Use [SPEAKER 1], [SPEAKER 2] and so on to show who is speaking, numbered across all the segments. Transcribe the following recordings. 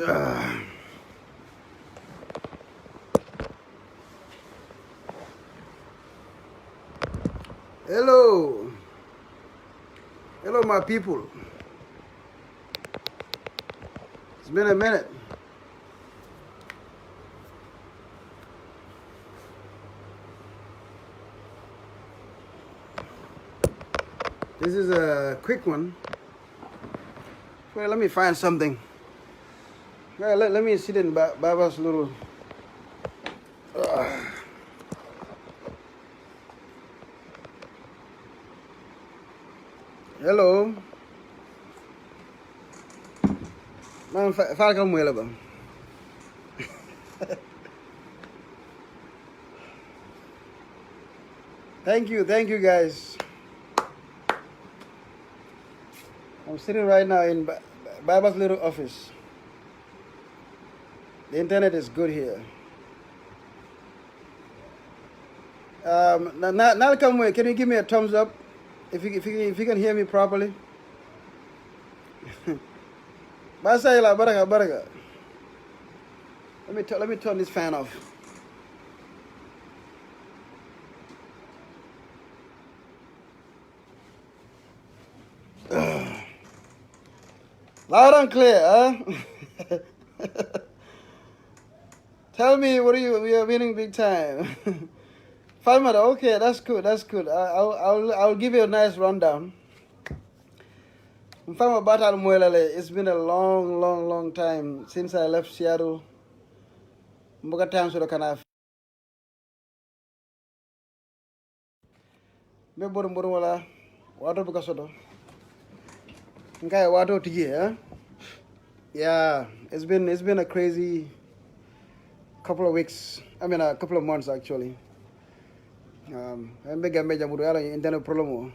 [SPEAKER 1] Ah. Hello. Hello, my people. It's been a minute. This is a quick one. Well, let me find something. Well, let me sit in Baba's little... Hello. Man, Falcon Welaba. Thank you guys. I'm sitting right now in Baba's little office. The internet is good here. Nalkamwe, can you give me a thumbs up if you can hear me properly? Basaila baraka. Let me turn this fan off. Loud and clear, huh? Tell me, we are winning big time. 5 minutes, okay, that's good. I'll give you a nice rundown. It's been a long time since I left Seattle. Mboga time so kana me boru wala wato buka sodo. Ngai wato tiji, huh? Yeah, it's been a crazy couple of weeks. I mean a couple of months actually. I'm big meja mudu ala internet problem.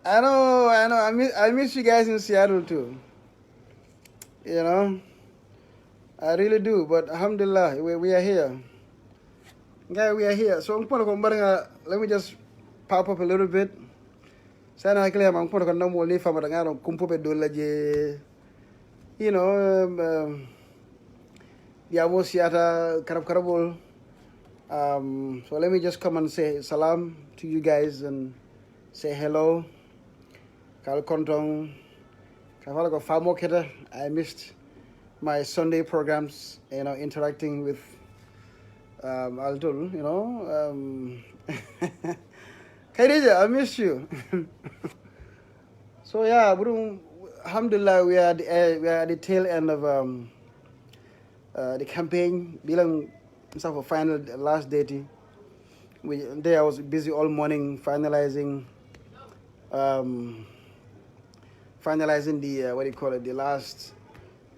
[SPEAKER 1] I know. I miss you guys in Seattle too. You know, I really do. But alhamdulillah, we are here. Guy, we are here. So let me just pop up a little bit. Sana clear man kono no mo le fama ngaro kumpo be do laje. You know, ya mo siata karabol. So let me just come and say salam to you guys and say hello. Kal kontong. Kafala ko famo keta. I missed my Sunday programs, you know, interacting with Aldul, you know. Khadija, I miss you. So yeah, alhamdulillah, we are at the tail end of the campaign. Bilang for final last day. There I was busy all morning finalizing the what do you call it, the last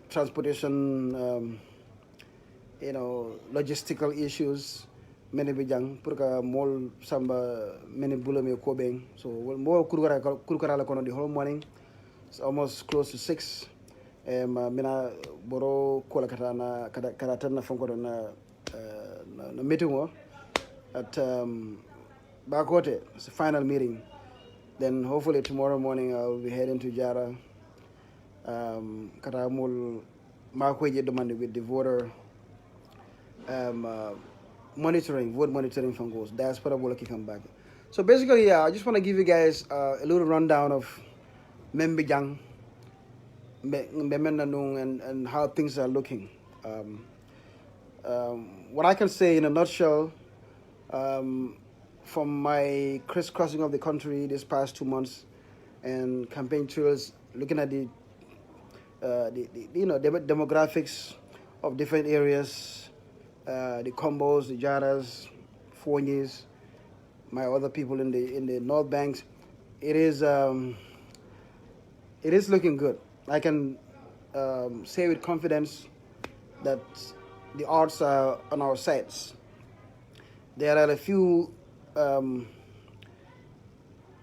[SPEAKER 1] transportation you know, logistical issues many bijang purka mol samba many bulame ko beng, so more kurkara la kono the whole morning. It's almost close to 6. Mina boro kola katana na fonko na meeting at Bakote. It's the final meeting. Then hopefully tomorrow morning I'll be heading to Jara. Karamul Markweje demanded with the voter vote monitoring from goals. Diaspora will come back. So basically, yeah, I just want to give you guys a little rundown of Membijang, and how things are looking. What I can say in a nutshell, from my crisscrossing of the country this past 2 months and campaign trails, looking at the demographics of different areas, the combos, the jaras, Fourniers, my other people in the North Banks, it is looking good. I can say with confidence that the odds are on our sides. There are a few what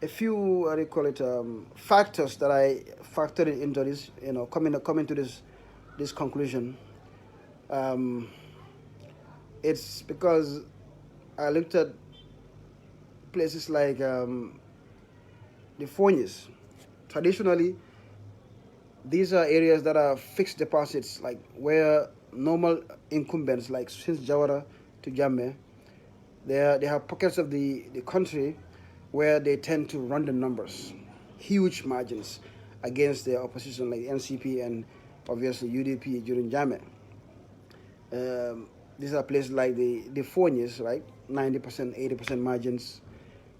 [SPEAKER 1] do you call it, factors that I factored into this, you know, coming to this conclusion. It's because I looked at places like the Fourniers. Traditionally, These are areas that are fixed deposits, like where normal incumbents, like since Jawara to Jammeh, they have pockets of the country where they tend to run the numbers, huge margins against the opposition like NCP and obviously UDP during Jammeh. These are places like the Fonyes, right? 90%, 80% margins.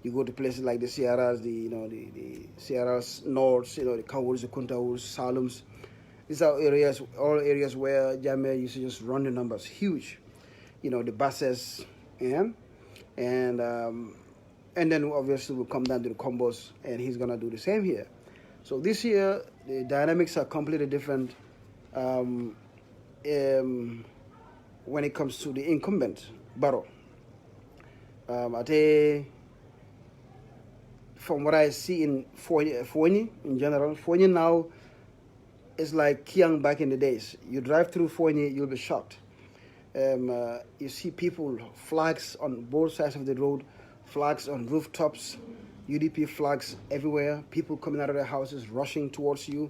[SPEAKER 1] You go to places like the Sierras, the Sierras North, the Kawurs, the Kuntawurs, Salums. These are areas, all areas where Jammeh used to just run the numbers, huge. The buses, yeah, and um, and then obviously we'll come down to the combos, and he's gonna do the same here. So this year the dynamics are completely different. Um, um, when it comes to the incumbent Barrow, I think from what I see in Fonyi in general, Fonyi now is like Kiang back in the days. You drive through Fonyi, you'll be shocked. You see people, flags on both sides of the road, flags on rooftops, UDP flags everywhere, people coming out of their houses, rushing towards you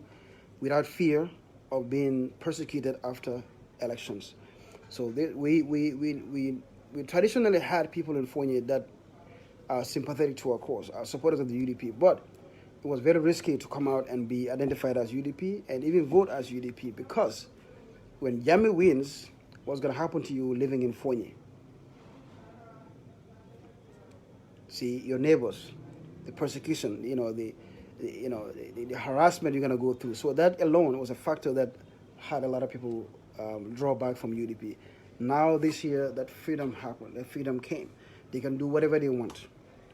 [SPEAKER 1] without fear of being persecuted after elections. So we traditionally had people in Fonyi that are sympathetic to our cause, are supporters of the UDP, but it was very risky to come out and be identified as UDP and even vote as UDP, because when Jammeh wins, what's going to happen to you living in Fonyi? See, your neighbors, the persecution, the harassment you're going to go through. So that alone was a factor that had a lot of people draw back from UDP. Now this year, that freedom happened. That freedom came. They can do whatever they want.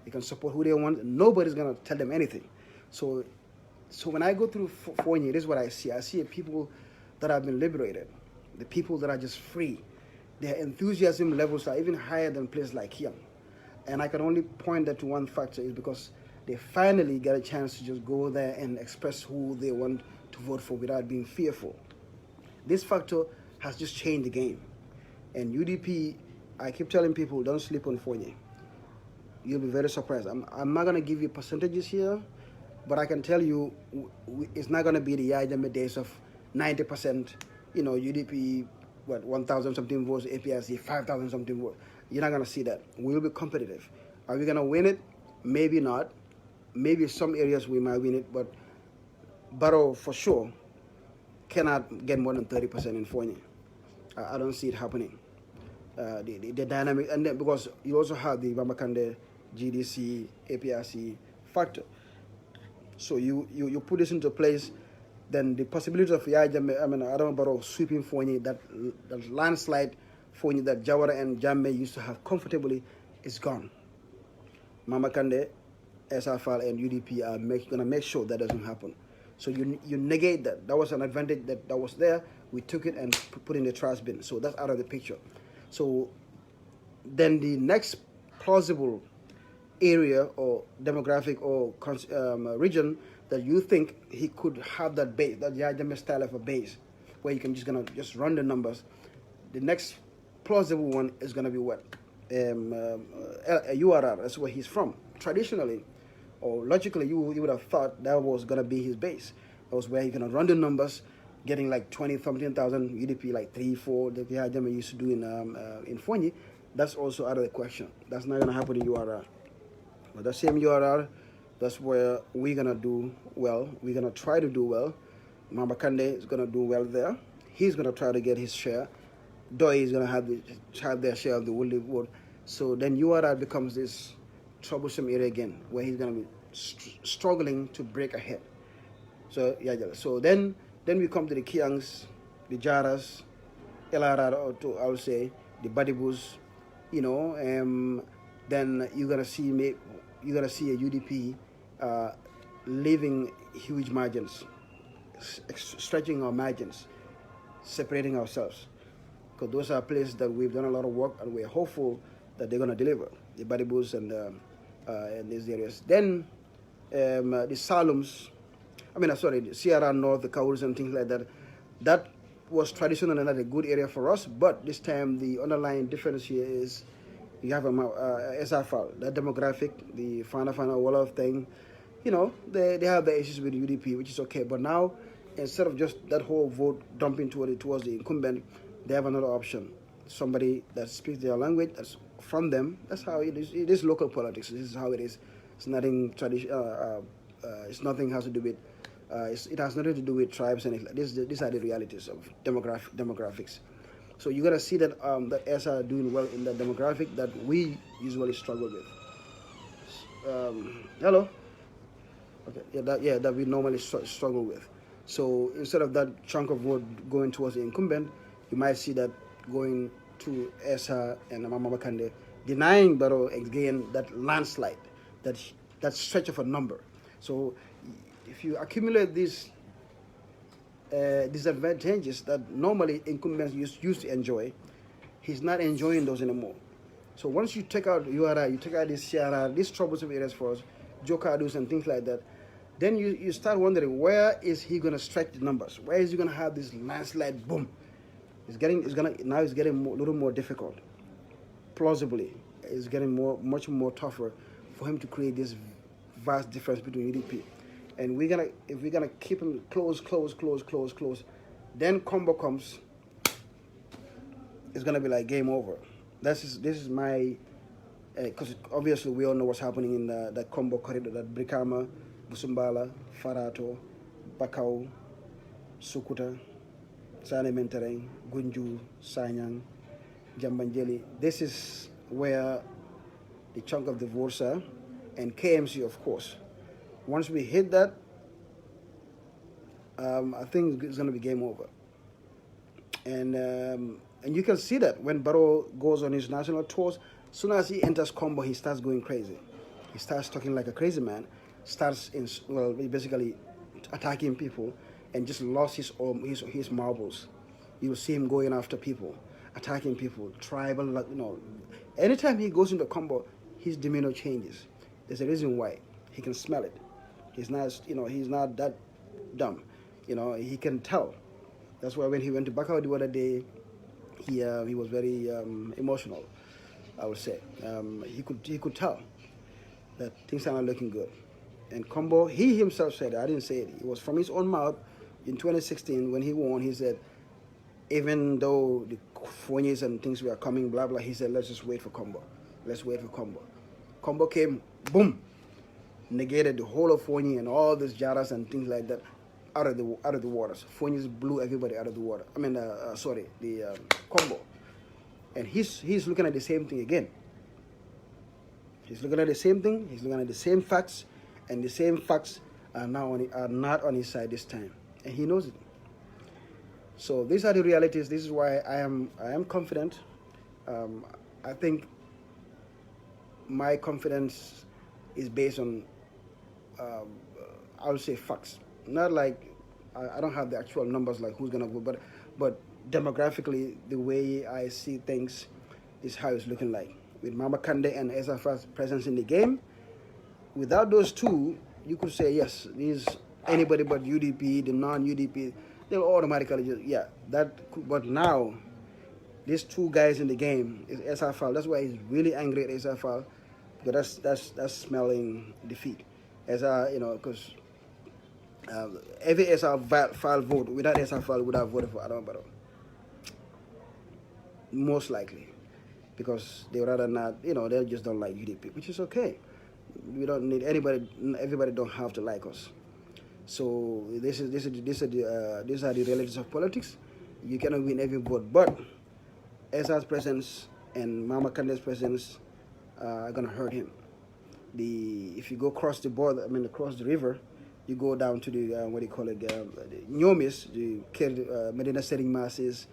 [SPEAKER 1] They can support who they want. Nobody's going to tell them anything. So when I go through Fonyi, this is what I see. I see people that have been liberated, the people that are just free. Their enthusiasm levels are even higher than places like Kiang. And I can only point that to one factor, is because they finally get a chance to just go there and express who they want to vote for without being fearful. This factor has just changed the game. And UDP, I keep telling people, don't sleep on Fonyi. You'll be very surprised. I'm not going to give you percentages here, but I can tell you it's not going to be the Yajame days of 90%, UDP, 1,000 something votes, APRC, 5,000 something votes. You're not going to see that. We'll be competitive. Are we going to win it? Maybe not. Maybe some areas we might win it, but Barrow for sure cannot get more than 30% in Fonyi. I don't see it happening. The dynamic, and then because you also have the Bamakande, GDC, APRC factor. So you put this into place, then the possibility of Adam Barrow sweeping Fonyi, that landslide Fonyi that Jawara and Jammeh used to have comfortably, is gone. Mama Kande, SFL, and UDP are going to make sure that doesn't happen. So you negate that. That was an advantage that was there. We took it and put in the trash bin. So that's out of the picture. So then the next plausible area or demographic or region that you think he could have that base, that Yajame style of a base, where you can just run the numbers. The next plausible one is gonna be what? URR. That's where he's from. Traditionally, or logically, you would have thought that was gonna be his base. That was where he's gonna run the numbers, getting like 20-something thousand UDP, like 3-4 that Yajame used to do in Fonyi. That's also out of the question. That's not gonna happen in URR. But that same URR, that's where we're gonna do well. We're gonna try to do well. Mamba Kande is gonna do well there. He's gonna try to get his share. Doi is gonna have their share of the Woodley vote. So then URR becomes this troublesome area again, where he's gonna be struggling to break ahead. So yeah. So then we come to the Kiangs, the Jaras, LRR, I would say the Badibus, then you're gonna see a UDP leaving huge margins, stretching our margins, separating ourselves, because those are places that we've done a lot of work and we're hopeful that they're gonna deliver, the Badibus and these areas. Then the Salums, the Sierra North, the Kaurs and things like that. That was traditionally not a good area for us, but this time the underlying difference here is you have a SFL, that demographic, the Fana Wolof thing, they have the issues with UDP, which is okay. But now instead of just that whole vote dumping towards the incumbent, they have another option. Somebody that speaks their language, that's from them. That's how it is. It is local politics. This is how it is. It's nothing tradition. It's nothing has to do with. It has nothing to do with tribes and these are the realities of demographics. So you gotta see that that S are doing well in that demographic that we usually struggle with. Hello. Okay. That we normally struggle with. So instead of that chunk of vote going towards the incumbent, you might see that going to Esa and Mama Kande, denying Barrow again that landslide, that stretch of a number. So if you accumulate these disadvantages that normally incumbents used to enjoy, he's not enjoying those anymore. So once you take out URI, you take out this CRR, these troublesome areas for us, Jokadus and things like that, then you start wondering, where is he going to stretch the numbers? Where is he going to have this landslide boom? It's getting a little more difficult. Plausibly, it's getting much more tougher for him to create this vast difference between UDP. And if we're gonna keep him close, then combo comes, it's gonna be like game over. This is my, because obviously we all know what's happening in that combo corridor, that Brikama, Busumbala, Farato, Bakau, Sukuta, Sane Mentereng, Gunju, Sanyang, Jambanjeli. This is where the chunk of the Vorsa and KMC, of course. Once we hit that, I think it's going to be game over. And you can see that when Barrow goes on his national tours, as soon as he enters combo, he starts going crazy. He starts talking like a crazy man, basically attacking people, and just lost his marbles. You will see him going after people, attacking people, tribal, Anytime he goes into combo, his demeanor changes. There's a reason why. He can smell it. He's not that dumb. He can tell. That's why when he went to Bakau the other day, he was very emotional, I would say. He could tell that things are not looking good. And Combo, he himself said it. I didn't say it. It was from his own mouth in 2016 when he won. He said, even though the phonies and things were coming, blah, blah, he said, let's just wait for Combo. Let's wait for Combo. Combo came, boom, negated the whole of Fonyi and all these Jaras and things like that out of the waters. Fonyi blew everybody out of the water. The Combo. And he's looking at the same thing again. He's looking at the same thing. He's looking at the same facts, and the same facts are not on his side this time, and he knows it. So these are the realities. This is why I am confident. I think my confidence is based on I would say facts. Not like I don't have the actual numbers like who's gonna vote, but demographically the way I see things is how it's looking like. With Mama Kande and Esafa's presence in the game, without those two, you could say yes, these anybody but UDP, the non-UDP, they'll automatically just but now these two guys in the game is Esafal. That's why he's really angry at Esafal, because that's smelling defeat. Because every Esafal vote without Esafal would have voted for Adam Barrow. Most likely. Because they rather not, they just don't like UDP, which is okay. We don't need anybody. Everybody don't have to like us. So these are the realities of politics. You cannot win every vote, but Esa's presence and Mama Kande's presence are gonna hurt him. If you go across the border, across the river, you go down to the the Nyomis, the Medina Setting Masses,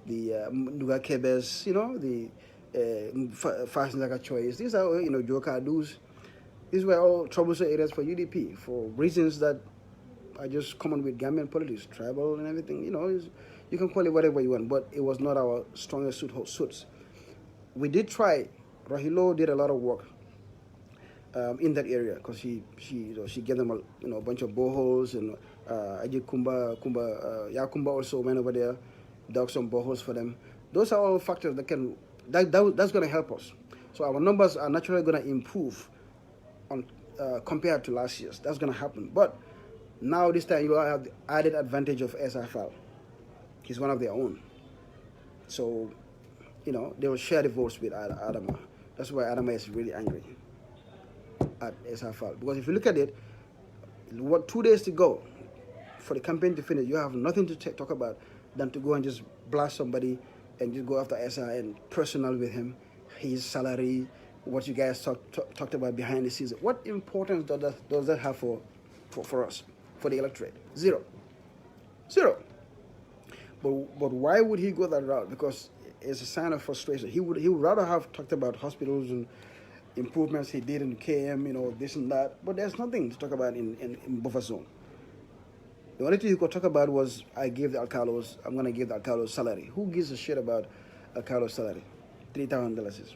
[SPEAKER 1] the Nuga Kebes, the Fast Naka Choice. These are Jokadus. These were all troublesome areas for UDP for reasons that are just common with Gambian politics, tribal and everything. You can call it whatever you want, but it was not our strongest suits. We did try. Rahilo did a lot of work in that area because she gave them a bunch of boreholes, and Yakumba also went over there, dug some boreholes for them. Those are all factors that's going to help us. So our numbers are naturally going to improve on compared to last year's. That's going to happen. But Now this time you have the added advantage of SFL. He's one of their own. So, they will share the votes with Adama. That's why Adama is really angry at SFL. Because if you look at it, 2 days to go for the campaign to finish, you have nothing to talk about than to go and just blast somebody and just go after SR and personal with him, his salary, what you guys talked about behind the scenes. What importance does that have for us, for the electorate? Zero. But why would he go that route? Because it's a sign of frustration. He would rather have talked about hospitals and improvements he did in KM, this and that. But there's nothing to talk about in buffer zone. The only thing you could talk about was, I'm going to give the Alcalos salary. Who gives a shit about Alcalos salary? $3,000.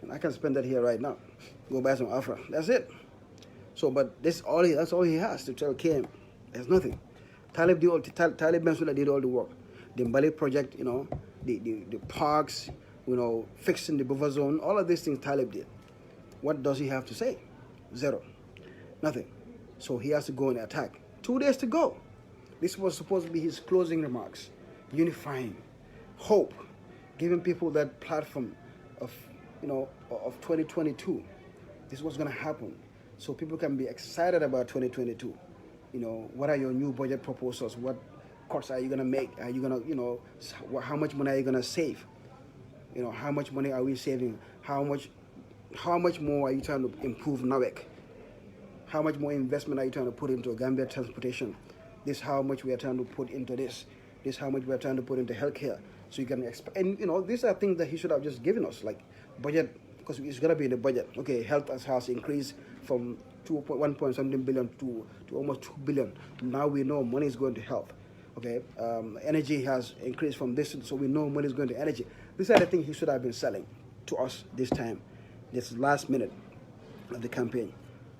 [SPEAKER 1] And I can spend that here right now. Go buy some Afra. That's it. So, but that's all he has to tell KM. There's nothing. Talib Bensouda did all the work. The Mbali project, the parks, fixing the buffer zone, all of these things Talib did. What does he have to say? Zero. Nothing. So he has to go and attack. 2 days to go. This was supposed to be his closing remarks. Unifying. Hope. Giving people that platform of 2022. This was going to happen. So people can be excited about 2022. What are your new budget proposals? What cuts are you going to make? Are you going to, how much money are you going to save? How much money are we saving? How much more are you trying to improve NAWEC? How much more investment are you trying to put into Gambia transportation? This how much we are trying to put into this. This how much we are trying to put into healthcare. So you can expect, and these are things that he should have just given us, like budget, because it's gonna be in the budget. Okay, health has increased from 1 point something billion to almost 2 billion. Now we know money is going to health. Okay, energy has increased from this, so we know money is going to energy. These are the things he should have been selling to us this time, this last minute of the campaign.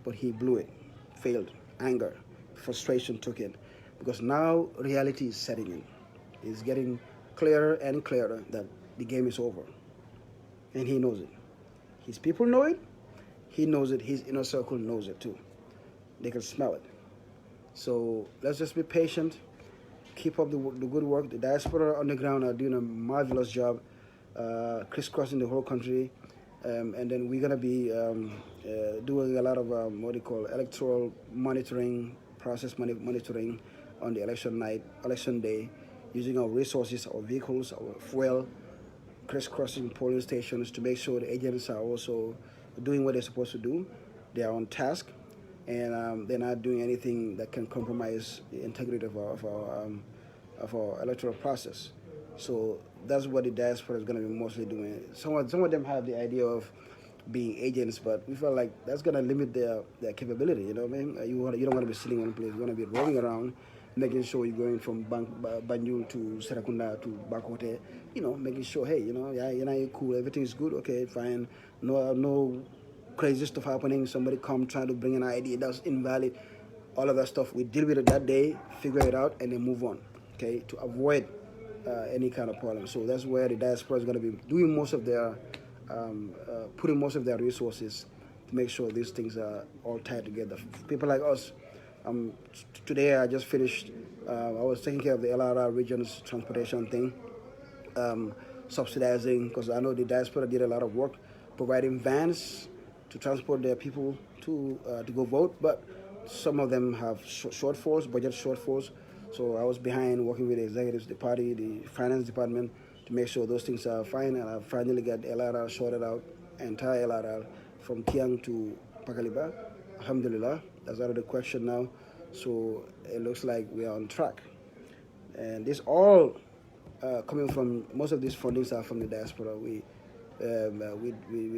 [SPEAKER 1] But he blew it, failed, anger, frustration took in. Because now reality is setting in. It's getting clearer and clearer that the game is over. And he knows it. His people know it. He knows it. His inner circle knows it too. They can smell it. So let's just be patient. Keep up the good work. The diaspora on the ground are doing a marvelous job, crisscrossing the whole country. And then we're going to be doing a lot of electoral monitoring, process monitoring on the election day, using our resources, our vehicles, our fuel, crisscrossing polling stations to make sure the agents are also doing what they're supposed to do. They are on task, and they're not doing anything that can compromise the integrity of our electoral process. So that's what the diaspora is going to be mostly doing. Some of them have the idea of being agents, but we feel like that's going to limit their capability. You know what I mean? You don't want to be sitting in one place. You want to be roaming around, making sure you're going from Banjul to Serakunda to Bakote. Making sure, hey, you're cool, everything is good, okay, fine. No crazy stuff happening. Somebody come trying to bring an idea that's invalid. All of that stuff, we deal with it that day, figure it out, and then move on. Okay, to avoid any kind of problem. So that's where the diaspora is going to be doing most of their, putting most of their resources to make sure these things are all tied together. People like us, today I just finished, I was taking care of the LRR region's transportation thing, subsidizing, because I know the diaspora did a lot of work, providing vans to transport their people to go vote, but some of them have shortfalls, budget shortfalls. So I was behind working with the executives, the party, the finance department to make sure those things are fine. And I finally got LRR sorted out, entire LRR from Kiang to Pakaliba. Alhamdulillah, that's out of the question now. So it looks like we are on track. And this all coming from, most of these fundings are from the diaspora. We